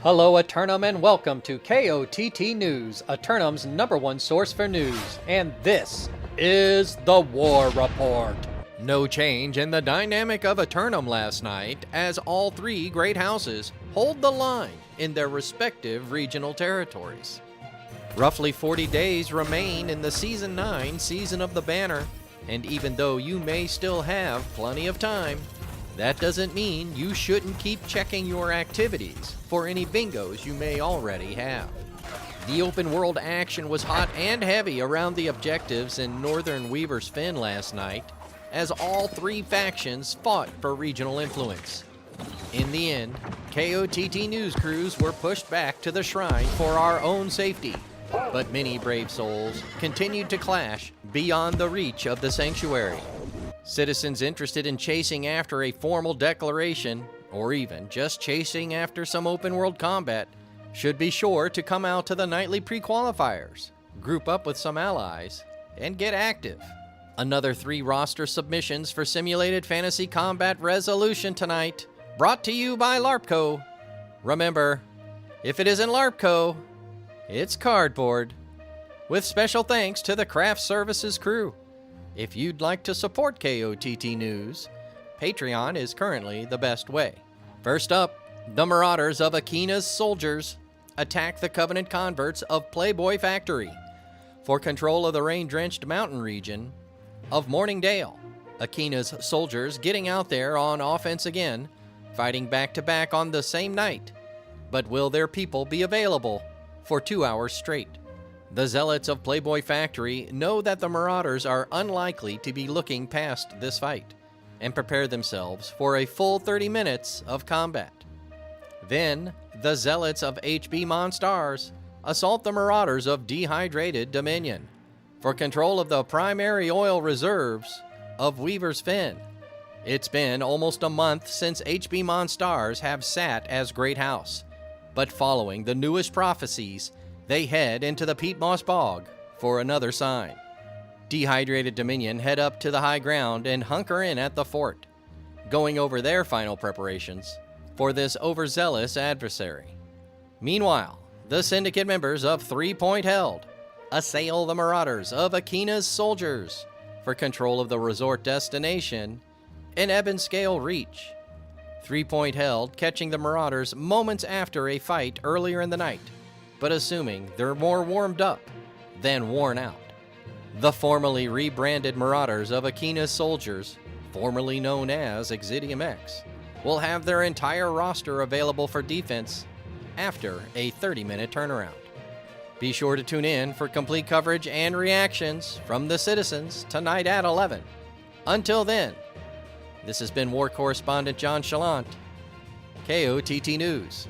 Hello Aeternum and welcome to KOTT News, Aeternum's #1 source for news, and this is the War Report. No change in the dynamic of Aeternum last night, as all three great houses hold the line in their respective regional territories. Roughly 40 days remain in the Season 9 season of the Banner, and even though you may still have plenty of time, that doesn't mean you shouldn't keep checking your activities for any bingos you may already have. The open world action was hot and heavy around the objectives in northern Weaver's Fen last night, as all three factions fought for regional influence. In the end, KOTT news crews were pushed back to the shrine for our own safety, but many brave souls continued to clash beyond the reach of the sanctuary. Citizens interested in chasing after a formal declaration, or even just chasing after some open-world combat, should be sure to come out to the nightly pre-qualifiers, group up with some allies, and get active. Another 3 roster submissions for Simulated Fantasy Combat Resolution tonight, brought to you by LARPco. Remember, if it isn't LARPco, it's cardboard. With special thanks to the Craft Services crew. If you'd like to support KOTT News, Patreon is currently the best way. First up, the Marauders of Akina's Soldiers attack the Covenant converts of Playboy Factory for control of the rain-drenched mountain region of Morningdale. Akina's soldiers getting out there on offense again, fighting back-to-back on the same night. But will their people be available for 2 hours straight? The zealots of Playboy Factory know that the Marauders are unlikely to be looking past this fight, and prepare themselves for a full 30 minutes of combat. Then, the zealots of HB Monstars assault the Marauders of Dehydrated Dominion for control of the primary oil reserves of Weaver's Fen. It's been almost a month since HB Monstars have sat as Great House, but following the newest prophecies, they head into the Peat Moss Bog for another sign. Dehydrated Dominion head up to the high ground and hunker in at the fort, going over their final preparations for this overzealous adversary. Meanwhile, the Syndicate members of 3 Point Held assail the Marauders of Akina's Soldiers for control of the resort destination in Ebonscale Reach. 3 Point Held catching the Marauders moments after a fight earlier in the night, but assuming they're more warmed up than worn out. The formerly rebranded Marauders of Akina's Soldiers, formerly known as Exidium X, will have their entire roster available for defense after a 30-minute turnaround. Be sure to tune in for complete coverage and reactions from the citizens tonight at 11. Until then, this has been War Correspondent JChalant, KOTT News.